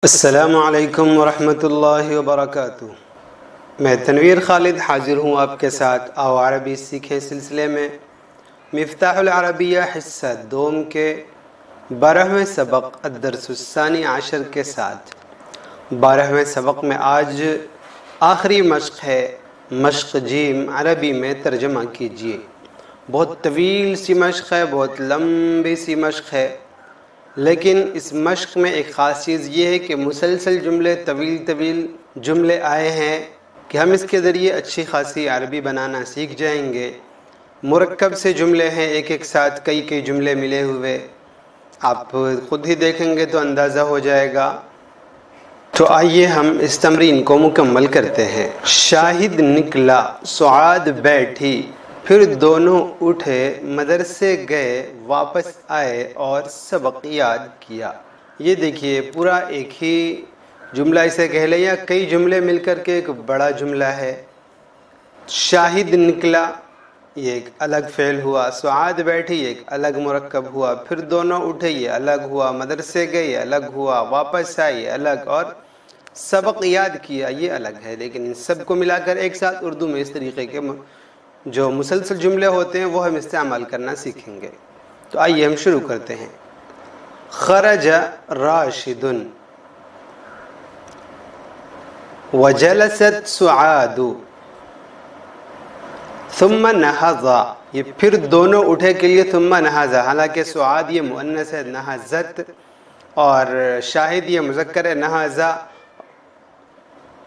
السلام علیکم ورحمۃ اللہ وبرکاتہ۔ میں تنویر خالد حاضر ہوں آپ کے ساتھ آؤ عربی سیکھیں سلسلے میں مفتاح العربیہ حصہ دوم کے 12ویں سبق الدرس الثانی عشر کے ساتھ 12ویں سبق میں آج آخری مشق ہے، مشق جیم عربی میں ترجمہ کیجیے۔ بہت طویل سی مشق ہے، بہت لمبی سی مشق ہے، لیکن اس مشق میں ایک خاص چیز یہ ہے کہ مسلسل جملے طویل جملے آئے ہیں کہ ہم اس کے ذریعے اچھی خاصی عربی بنانا سیکھ جائیں گے۔ مرکب سے جملے ہیں، ایک ایک ساتھ کئی جملے ملے ہوئے، آپ خود ہی دیکھیں گے تو اندازہ ہو جائے گا۔ تو آئیے ہم اس تمرین کو مکمل کرتے ہیں۔ شاہد نکلا، سعاد بیٹھی، پھر دونوں اٹھے، مدرسے گئے، واپس آئے اور سبق یاد کیا۔ یہ دیکھیے پورا ایک ہی جملہ اسے کہہ لیں یا کئی جملے مل کر کے ایک بڑا جملہ ہے۔ شاہد نکلا یہ ایک الگ فعل ہوا، سعاد بیٹھی یہ ایک الگ مرکب ہوا، پھر دونوں اٹھے یہ الگ ہوا، مدرسے گئے یہ الگ ہوا، واپس آئے یہ الگ، اور سبق یاد کیا یہ الگ ہے۔ لیکن ان سب کو ملا کر ایک ساتھ اردو میں اس طریقے کے جو مسلسل جملے ہوتے ہیں وہ ہم استعمال کرنا سیکھیں گے۔ تو آئیے ہم شروع کرتے ہیں۔ خرج راشد وجلست سعاد ثم نہض، یہ پھر دونوں اٹھے کے لیے ثم نہض، حالانکہ سعاد یہ مؤنث ہے، نہضت، اور شاہد یہ مذکر ہے، نہض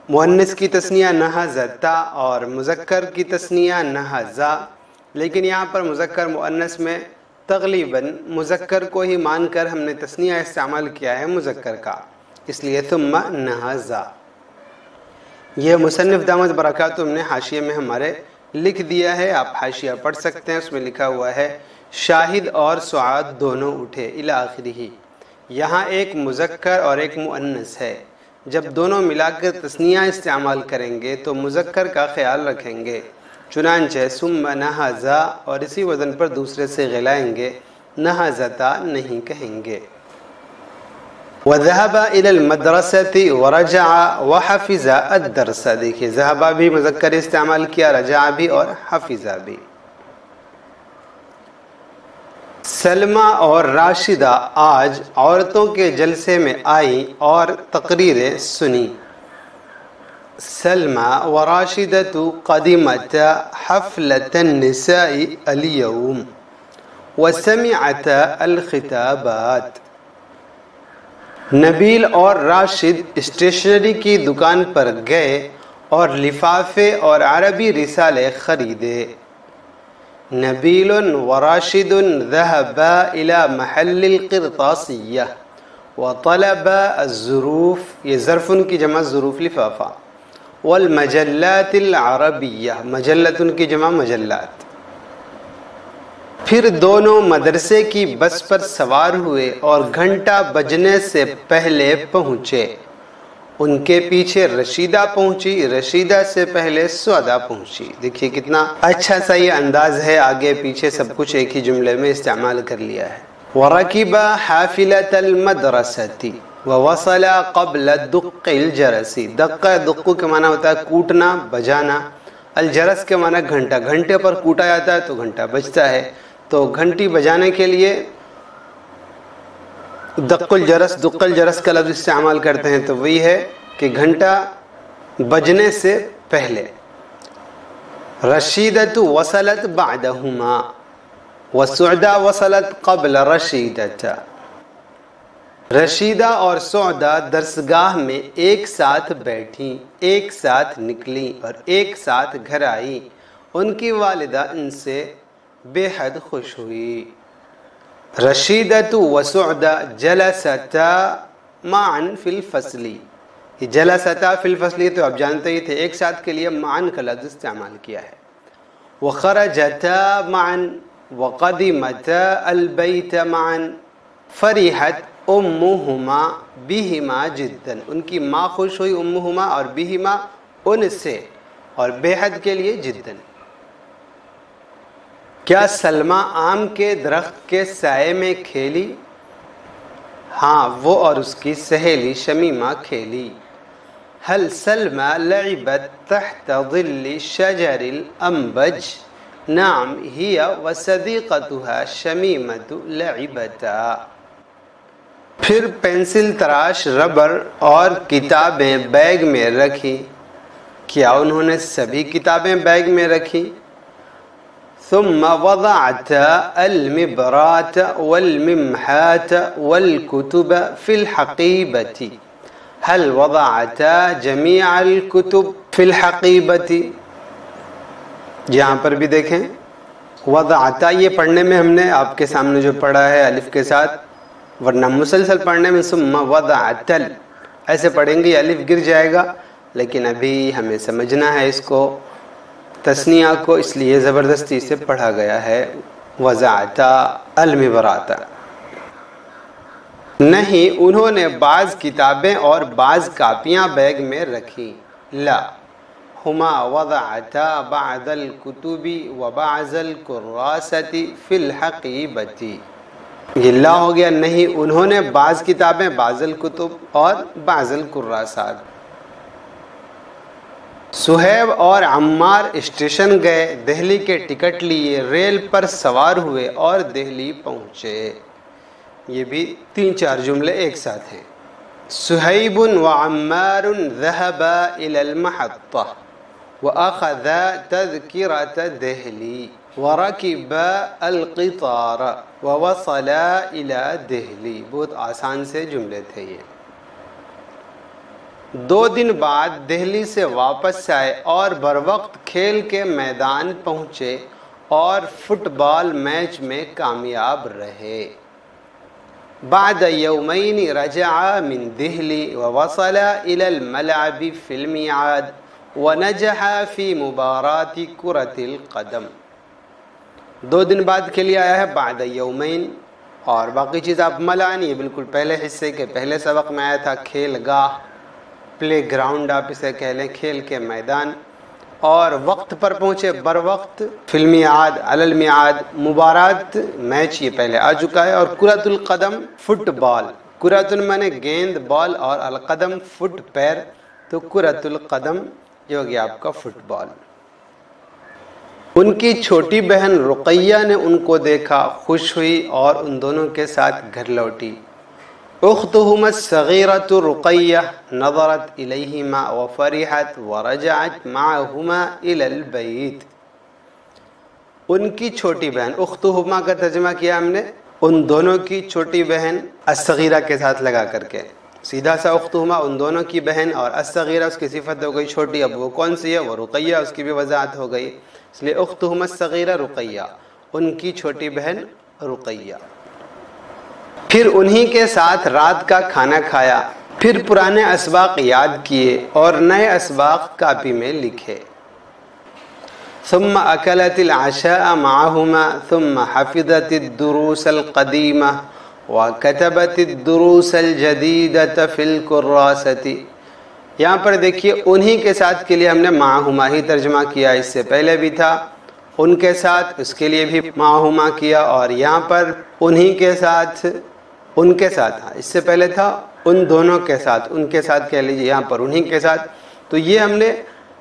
مؤنث کی تثنیہ نہضتا اور مذکر کی تثنیہ نہضا، لیکن یہاں پر مذکر مؤنث میں تغلیباً مذکر کو ہی مان کر ہم نے تثنیہ استعمال کیا ہے مذکر کا، اس لیے ثم نہضا۔ یہ مصنف دامت برکاتہ نے حاشیے میں ہمارے لکھ دیا ہے، آپ حاشیہ پڑھ سکتے ہیں، اس میں لکھا ہوا ہے شاہد اور سعاد دونوں اٹھے الی آخرہ۔ یہاں ایک مذکر اور ایک مؤنث ہے، جب دونوں ملا کر تثنیہ استعمال کریں گے تو مذکر کا خیال رکھیں گے، چنانچہ ثم نہضا اور اسی وزن پر دوسرے سے غلائیں گے، نہضتا نہیں کہیں گے۔ وذهب الى المدرسة ورجع وحفظ الدرس، دیکھیے ذهب بھی مذکر استعمال کیا، رجع بھی اور حفظ بھی۔ سلمہ اور راشدہ آج عورتوں کے جلسے میں آئیں اور تقریریں سنی۔ سلمہ و راشدۃ قدمتا حفلۃ النساء اليوم وسمعتا الخطابات، نبیل اور راشد اسٹیشنری کی دکان پر گئے اور لفافے اور عربی رسالے خریدے۔ نبیل وراشد ذهبا إلى محل القرطاسية وطلبا الظروف، یہ ظرف کی جمع ظروف لفافہ، والمجلات العربیہ، مجلت کی جمع مجلات۔ پھر دونوں مدرسے کی بس پر سوار ہوئے اور گھنٹہ بجنے سے پہلے پہنچے۔ ان کے پیچھے رشیدہ پہنچی، رشیدہ سے پہلے سعادہ پہنچی۔ دیکھیے کتنا اچھا سا یہ انداز ہے، آگے پیچھے سب کچھ ایک ہی جملے میں استعمال کر لیا ہے۔ وَرَكِبَ حَافِلَةَ الْمَدْرَسَةِ وَوَصَلَ قَبْلَ دُقِّ الْجَرَسِ، دق کے معنی ہوتا ہے کوٹنا، بجانا، الجرس کے معنی گھنٹہ، گھنٹے پر کوٹا جاتا ہے تو گھنٹہ بجتا ہے، تو گھنٹی بجانے کے لیے دق الجرس کا لفظ استعمال کرتے ہیں، تو وہی ہے کہ گھنٹہ بجنے سے پہلے۔ رشیدۃ وصلت بعدہما وسعدہ وصلت قبل رشیدۃ، رشیدہ اور سعدہ درسگاہ میں ایک ساتھ بیٹھیں، ایک ساتھ نکلیں اور ایک ساتھ گھر آئیں، ان کی والدہ ان سے بے حد خوش ہوئی۔ رشیدۃ و سعدہ جلستا معا فی الفصل، یہ جلستا فی الفصل تو آپ جانتے ہی تھے، ایک ساتھ کے لیے معا کا لفظ استعمال کیا ہے۔ وخرجتا معا وقدمتا البیت معا فرحت امہما بہما جدا، ان کی ماں خوش ہوئی امہما اور بہما ان سے، اور بے حد کے لیے جدا۔ کیا سلمہ آم کے درخت کے سائے میں کھیلی؟ ہاں وہ اور اس کی سہیلی شمیمہ کھیلی. هل سلمى لعبت تحت ظل شجر الأنبج؟ نعم هي وصديقتها شميمة لعبتا. پھر پینسل تراش ربر اور کتابیں بیگ میں رکھی. کیا انہوں نے سبھی کتابیں بیگ میں رکھی؟ ثم وضعت المبراة والممحاة والكتب في الحقيبة. هل وضعتا جميع الكتب في الحقيبة؟ یہاں پر بھی دیکھیں وضعتا، یہ پڑھنے میں ہم نے آپ کے سامنے جو پڑھا ہے الف کے ساتھ، ورنہ مسلسل پڑھنے میں ثم وضعتل ایسے پڑھیں گے الف گر جائے گا، لیکن ابھی ہمیں سمجھنا ہے اس کو تثنیہ کو، اس لیے زبردستی سے پڑھا گیا ہے وضعتا المبراتا. نہیں انہوں نے بعض کتابیں اور بعض کاپیاں بیگ میں رکھی. لا ہما وضعتا بعض الکتب وبعض الکراسۃ فی الحقیبۃ. یہ لا ہو گیا، نہیں انہوں نے بعض کتابیں بعض الکتب اور بعض الکراسات. صہیب اور عمار اسٹیشن گئے، دہلی کے ٹکٹ لیے، ریل پر سوار ہوئے اور دہلی پہنچے. یہ بھی 3-4 جملے ایک ساتھ ہیں. صہیب وعمار ذهبا الى المحطة واخذا تذكرة دہلی وركبا القطار ووصلا الى دہلی. بہت آسان سے جملے تھے یہ. 2 دن بعد دہلی سے واپس آئے اور بروقت کھیل کے میدان پہنچے اور فٹ بال میچ میں کامیاب رہے. بعد يومين رجع من دہلی ووصل إلى الملعب في الميعاد ونجح في مباراة كرة القدم. 2 دن بعد کے لیے آیا ہے بعد یومین، اور باقی چیز آپ ملانی ہے بالکل پہلے حصے کے پہلے سبق میں آیا تھا. کھیل گاہ، پلے گراؤنڈ آپ اسے کہہ لیں، کھیل کے میدان، اور وقت پر پہنچے بروقت. فی المیعاد علی المیعاد، مبارات میچ یہ پہلے آ چکا ہے. اور کرۃ القدم فٹ بال، کرۃ مانے گیند، بال، اور القدم فٹ پیر، تو کرۃ القدم یہ ہو گیا آپ کا فٹ بال. ان کی چھوٹی بہن رقیہ نے ان کو دیکھا، خوش ہوئی اور ان دونوں کے ساتھ گھر لوٹی. اختهما الصغيرة رقية نظرت إليهما وفرحت ورجعت معهما إلى البيت. ان کی چھوٹی بہن، اختهما کا ترجمہ کیا ہم نے ان دونوں کی چھوٹی بہن الصغیرہ کے ساتھ لگا کر کے، سیدھا سا اختهما ان دونوں کی بہن، اور الصغیرہ اس کی صفت ہو گئی چھوٹی. اب وہ کون سی ہے؟ وہ رقیہ، اس کی بھی وضاحت ہو گئی. اس لیے اختهما الصغیرہ رقیہ، ان کی چھوٹی بہن رقیہ. پھر انہی کے ساتھ رات کا کھانا کھایا، پھر پرانے اسباق یاد کیے اور نئے اسباق کاپی میں لکھے. ثم اکلت العشاء معهما ثم حفظت الدروس القدیمہ وكتبت الدروس الجدیدة فی الکراسة. یہاں پر دیکھیے انہی کے ساتھ کے لیے ہم نے معہما ہی ترجمہ کیا، اس سے پہلے بھی تھا ان کے ساتھ، اس کے لیے بھی معہما کیا، اور یہاں پر انہی کے ساتھ، ان کے ساتھ، اس سے پہلے تھا ان دونوں کے ساتھ، ان کے ساتھ کہہ لیجیے، یہاں پر انہی کے ساتھ. تو یہ ہم نے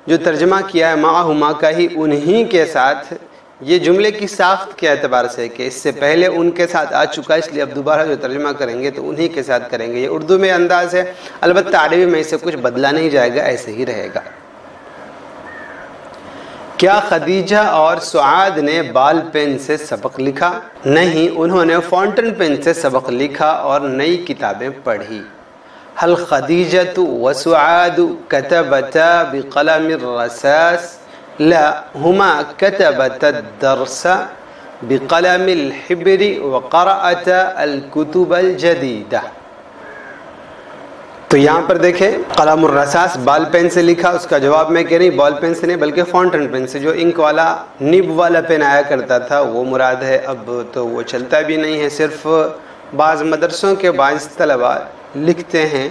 جو ترجمہ کیا ہے معہما کا ہی انہی کے ساتھ، یہ جملے کی ساخت کے اعتبار سے کہ اس سے پہلے ان کے ساتھ آ چکا، اس لیے اب دوبارہ جو ترجمہ کریں گے تو انہی کے ساتھ کریں گے. یہ اردو میں انداز ہے، البتہ عربی میں اسے کچھ بدلا نہیں جائے گا، ایسے ہی رہے گا. کیا خدیجہ اور سعاد نے بال پین سے سبق لکھا؟ نہیں، انہوں نے فاؤنٹن پین سے سبق لکھا اور نئی کتابیں پڑھی. هل خدیجہ وسعاد كتبتا بقلم الرصاص؟ لا، ہما كتبتا الدرس بقلم الحبر وقرأتا الكتب الجدیدہ. تو یہاں پر دیکھیں قلم الرصاص بال پین سے لکھا، اس کا جواب میں کہہ رہی بال پین سے نہیں بلکہ فاؤنٹن پین سے، جو انک والا نب والا پین آیا کرتا تھا وہ مراد ہے. اب تو وہ چلتا بھی نہیں ہے، صرف بعض مدرسوں کے بعض طلباء لکھتے ہیں،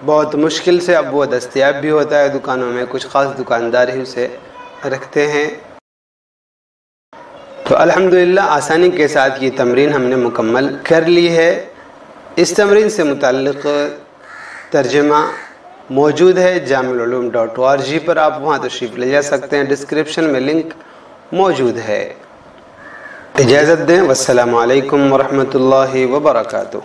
بہت مشکل سے اب وہ دستیاب بھی ہوتا ہے دکانوں میں، کچھ خاص دکاندار ہی اسے رکھتے ہیں. تو الحمدللہ آسانی کے ساتھ یہ تمرین ہم نے مکمل کر لی ہے. اس تمرین سے متعلق ترجمہ موجود ہے jamilulum.org پر، آپ وہاں تشریف لے جا سکتے ہیں، ڈسکرپشن میں لنک موجود ہے۔ اجازت دیں، والسلام علیکم ورحمۃ اللہ وبرکاتہ۔